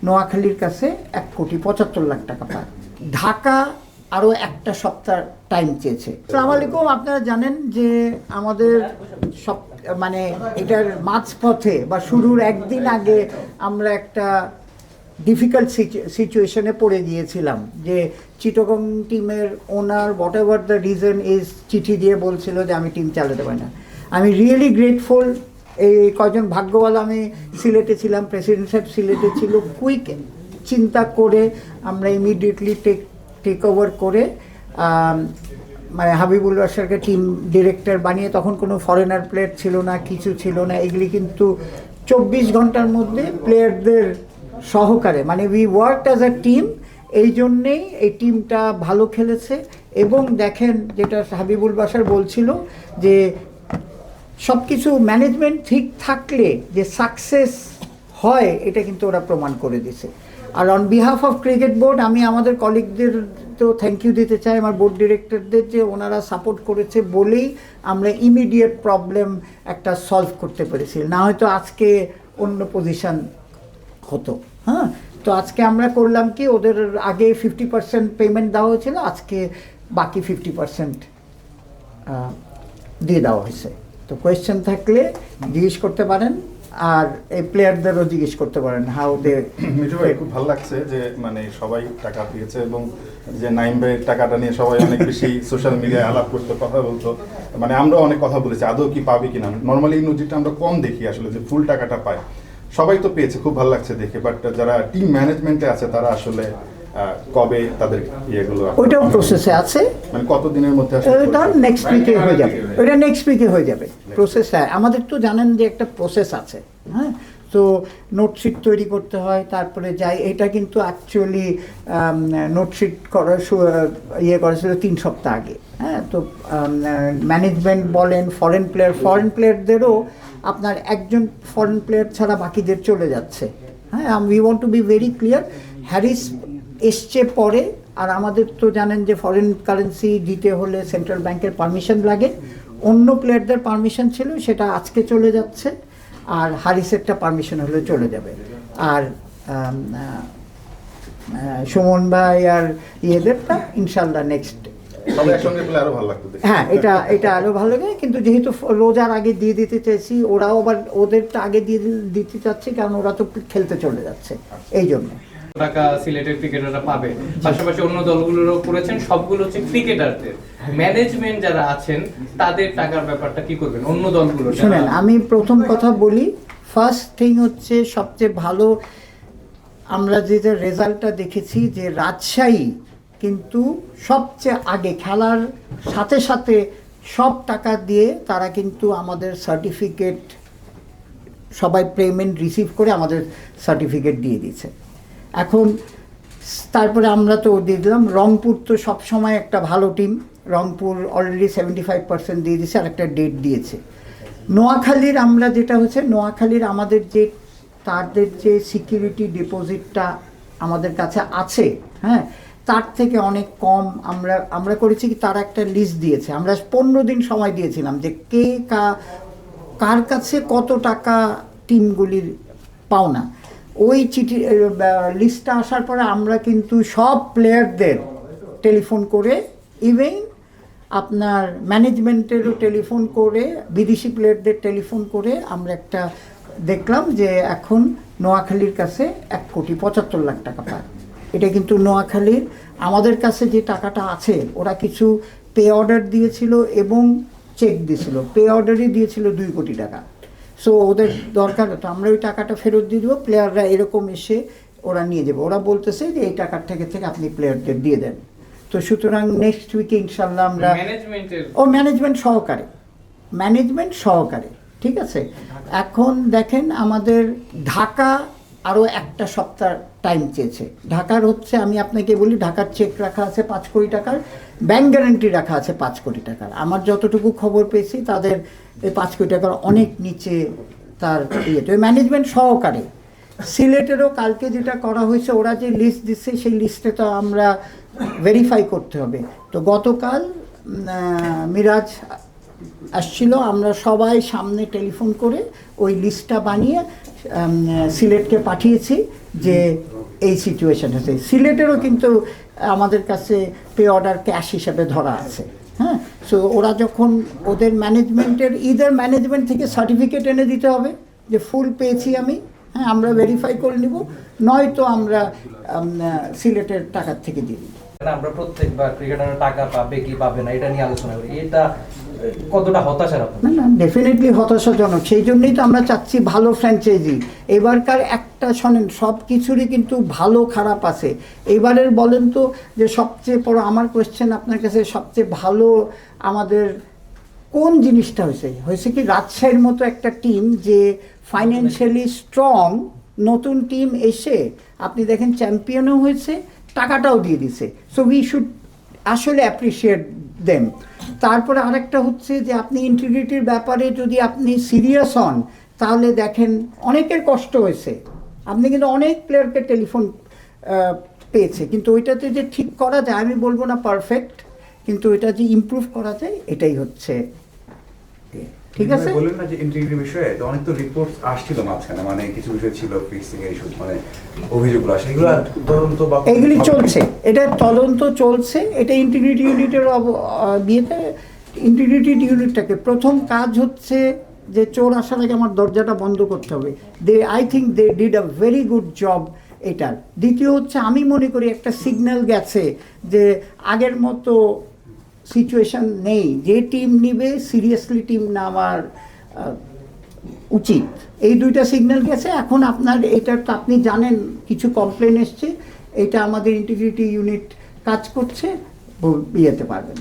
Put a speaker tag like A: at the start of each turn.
A: নোয়াখালীর কাছে 1,75,00,000 টাকা পায়। ঢাকা আরও একটা সপ্তাহ টাইম চেয়েছে। আসসালামু আলাইকুম। আপনারা জানেন যে আমাদের সব মানে এটার মাঝপথে বা শুরুর একদিন আগে আমরা একটা ডিফিকাল্ট সিচুয়েশনে পড়ে গিয়েছিলাম যে চিটাগং টিমের owner whatever the reason is চিঠি দিয়ে বলছিল যে আমি টিম চালাতে পারি না। আমি রিয়েলি গ্রেটফুল। এই কয়জন ভাগ্যবান, আমি সিলেটে ছিলাম, প্রেসিডেন্ট সাহেব সিলেটে ছিল, কুইক চিন্তা করে আমরা ইমিডিয়েটলি টেক ওভার করে মানে হাবিবুল বাশারকে টিম ডিরেক্টর বানিয়ে, তখন কোনো ফরেনার প্লেয়ার ছিল না, কিছু ছিল না, এগুলি কিন্তু 24 ঘন্টার মধ্যে প্লেয়ারদের সহকারে মানে we work as a team. এই জন্যেই এই টিমটা ভালো খেলেছে। এবং দেখেন যেটা হাবিবুল বাশার বলছিল যে সব কিছু ম্যানেজমেন্ট ঠিক থাকলে যে সাকসেস হয়, এটা কিন্তু ওরা প্রমাণ করে দিছে। আর on behalf of cricket board আমি আমাদের কলিগদের তো থ্যাংক ইউ দিতে চাই, আমার বোর্ড ডিরেক্টরদের, যে ওনারা সাপোর্ট করেছে বলেই আমরা ইমিডিয়েট প্রবলেম একটা সলভ করতে পেরেছি, না হয়তো আজকে অন্য পজিশন হতো। হ্যাঁ, তো আজকে আমরা করলাম কি, ওদের আগে 50% পেমেন্ট দেওয়া হয়েছিল, আজকে বাকি 50% দিয়ে দেওয়া হয়েছে। তো কোয়েশ্চেন থাকলে জিজ্ঞেস করতে পারেন, আর এই প্লেয়ারদেরও জিজ্ঞেস করতে পারেন হাউ দে।
B: মিঠু ভাই, খুব ভালো লাগছে যে মানে সবাই টাকা পেয়েছে এবং যে নাইম ভাইয়ের টাকাটা নিয়ে সবাই অনেক বেশি সোশ্যাল মিডিয়ায় আলাপ করতে, কথা বলতো, মানে আমরা অনেক কথা বলেছি আদৌ কি পাবে কিনা। নর্মালি এই নজিরটা আমরা কম দেখি আসলে যে ফুল টাকাটা পায়। সবাই তো পেয়েছে, খুব ভালো লাগছে দেখে, বাট যারা টিম ম্যানেজমেন্টে আছে তারা আসলে কবে তাদের ইয়েগুলো,
A: ওইটাও প্রসেসে আছে,
B: মানে কতদিনের মধ্যে
A: ওটা নেক্সট উইকে হয়ে যাবে, ওইটা নেক্সট উইকে হয়ে যাবে প্রসেস। হ্যাঁ, আমাদের তো জানেন যে একটা প্রসেস আছে। হ্যাঁ, তো নোটশিট তৈরি করতে হয়, তারপরে যাই, এটা কিন্তু অ্যাকচুয়ালি নোটশিট করার ইয়ে করেছিল 3 সপ্তাহ আগে। হ্যাঁ, তো ম্যানেজমেন্ট বলেন, ফরেন প্লেয়ারদেরও আপনার একজন ফরেন প্লেয়ার ছাড়া বাকিদের চলে যাচ্ছে। হ্যাঁ, we want to be very clear. Harris এসছে পরে, আর আমাদের তো জানেন যে ফরেন কারেন্সি দিতে হলে সেন্ট্রাল ব্যাংকের পারমিশন লাগে। অন্য প্লেয়ারদের পারমিশন ছিল, সেটা আজকে চলে যাচ্ছে, আর হারিসেরটা পারমিশন হলে চলে যাবে। আর সুমন ভাই আর ইয়েদেরটা ইনশাল্লাহ নেক্সট। হ্যাঁ, এটা আরও ভালো লাগে, কিন্তু যেহেতু রোজার আগে দিয়ে দিতে চাইছি, ওরাও আবার ওদেরটা আগে দিয়ে দিতে চাচ্ছে, কারণ ওরা তো খেলতে চলে যাচ্ছে, এই জন্য
C: টাকা সিলেটের ক্রিকেটাররা পাবে। পাশাপাশি অন্য দলগুলোরও করেছেন, সবগুলো হচ্ছে ক্রিকেটারদের। ম্যানেজমেন্ট যারা আছেন তাদের টাকার ব্যাপারটা কি করবেন অন্য দলগুলো?
A: শুনেন, আমি প্রথম কথা বলি, ফার্স্ট থিং হচ্ছে সবচেয়ে ভালো আমরা যে রেজাল্টটা দেখেছি, যে রাজশাহী কিন্তু সবচেয়ে আগে খেলার সাথে সাথে সব টাকা দিয়ে তারা কিন্তু আমাদের সার্টিফিকেট, সবাই পেমেন্ট রিসিভ করে আমাদের সার্টিফিকেট দিয়ে দিয়েছে। এখন তারপরে আমরা তো দিয়ে দিলাম। রংপুর তো সবসময় একটা ভালো টিম, রংপুর অলরেডি 75% দিয়ে দিয়েছে, আর একটা ডেট দিয়েছে। নোয়াখালীর আমরা যেটা হচ্ছে, নোয়াখালীর আমাদের যে তাদের যে সিকিউরিটি ডিপোজিটটা আমাদের কাছে আছে, হ্যাঁ, তার থেকে অনেক কম আমরা করেছি কি, তারা একটা লিস্ট দিয়েছে, আমরা 15 দিন সময় দিয়েছিলাম যে কে কার কাছে কত টাকা টিমগুলির পাওনা। ওই চিঠি লিস্টটা আসার পরে আমরা কিন্তু সব প্লেয়ারদের টেলিফোন করে, ইভেন আপনার ম্যানেজমেন্টেরও টেলিফোন করে, বিদেশি প্লেয়ারদের টেলিফোন করে আমরা একটা দেখলাম যে এখন নোয়াখালীর কাছে 1,75,00,000 টাকা পায়। এটা কিন্তু নোয়াখালীর আমাদের কাছে যে টাকাটা আছে, ওরা কিছু পে অর্ডার দিয়েছিল এবং চেক দিয়েছিল। পে অর্ডারই দিয়েছিল 2 কোটি টাকা। সো ওদের দরকার হতো, আমরা ওই টাকাটা ফেরত দিয়ে দেবো, প্লেয়াররা এরকম এসে ওরা নিয়ে যাবে। ওরা বলতেছে যে এই টাকার থেকে আপনি প্লেয়ারদের দিয়ে দেন। তো সুতরাং নেক্সট উইকে ইনশাল্লাহ আমরা ম্যানেজমেন্ট সহকারে ঠিক আছে। এখন দেখেন, আমাদের ঢাকা আরও একটা সপ্তাহ টাইম চেয়েছে। ঢাকার হচ্ছে, আমি আপনাকে বলি, ঢাকার চেক রাখা আছে 5 কোটি টাকার, ব্যাংক গ্যারান্টি রাখা আছে 5 কোটি টাকার। আমার যতটুকু খবর পেয়েছি, তাদের এই 5 কোটি টাকার অনেক নিচে তার ইয়ে। তো ম্যানেজমেন্ট সহকারে সিলেটেরও কালকে যেটা করা হয়েছে, ওরা যে লিস্ট দিচ্ছে সেই লিস্টে তো আমরা ভেরিফাই করতে হবে। তো গতকাল মিরাজ আসছিল, আমরা সবাই সামনে টেলিফোন করে ওই লিস্টটা বানিয়ে সিলেটকে পাঠিয়েছি। যে এই সিচুয়েশন আছে। সিলেটেরও কিন্তু আমাদের কাছে পে অর্ডার ক্যাশ হিসাবে ধরা আছে। হ্যাঁ, সো ওরা যখন ওদের ম্যানেজমেন্ট থেকে সার্টিফিকেট এনে দিতে হবে যে ফুল পেয়েছি আমি, হ্যাঁ আমরা ভেরিফাই করে নিব, নয়তো আমরা সিলেটের টাকার থেকে দিয়ে দিব।
D: আমরা প্রত্যেকবার ক্রিকেটাররা টাকা পাবে কি পাবে না এটা নিয়ে আলোচনা করি, এটা কতটা হতাশার আপনার?
A: না ডেফিনেটলি হতাশাজনক। সেই জন্যই তো আমরা চাচ্ছি ভালো ফ্র্যাঞ্চাইজি। এবারকার একটা শোনেন, সব কিছুরই কিন্তু ভালো খারাপ আছে। এবারের বলেন তো যে সবচেয়ে বড় আমার কোয়েশ্চেন আপনার কাছে, সবচেয়ে ভালো আমাদের কোন জিনিসটা হয়েছে কি রাজশাহীর মতো একটা টিম যে ফাইন্যান্সিয়ালি স্ট্রং, নতুন টিম এসে আপনি দেখেন চ্যাম্পিয়নও হয়েছে, টাকাটাও দিয়ে দিছে। সো উই শুড আসলে অ্যাপ্রিসিয়েট দেম। তারপরে আরেকটা হচ্ছে যে আপনি ইন্টিগ্রিটির ব্যাপারে যদি আপনি সিরিয়াস হন, তাহলে দেখেন অনেকের কষ্ট হয়েছে। আপনি কিন্তু অনেক প্লেয়ারকে টেলিফোন পেয়েছে, কিন্তু ওইটাতে যে ঠিক করা যায়, আমি বলবো না পারফেক্ট, কিন্তু এটা যে ইমপ্রুভ করা যায় এটাই হচ্ছে ঠিক আছে।
E: বললেন না যে ইন্টিগ্রিটি বিষয়ে তো অনেক তো রিপোর্ট আসছিল মাঝখানে, মানে কিছু বিষয় ছিল ফিক্সিং এর ইস্যু, মানে অভিযোগগুলো আসে, এগুলো তদন্ত বা
A: এগুলি চলছে, এটা তদন্ত চলছে। এটা ইন্টিগ্রিটি ইউনিটের বিয়েতে ইন্টিগ্রিটি ইউনিটটাকে প্রথম কাজ হচ্ছে যে চোর আসার আগে আমার দরজাটা বন্ধ করতে হবে। I think they did a very good job এটার। দ্বিতীয় হচ্ছে আমি মনে করি একটা সিগন্যাল গেছে যে আগের মতো সিচুয়েশন নেই, যে টিম নিবে সিরিয়াসলি টিম নেওয়ার উচিত। এই দুইটা সিগন্যাল গেছে। এখন আপনার এটা তো আপনি জানেন কিছু কমপ্লেন এসছে, এটা আমাদের ইন্টিগ্রিটি ইউনিট কাজ করছে, বিয়েতে পারবেন।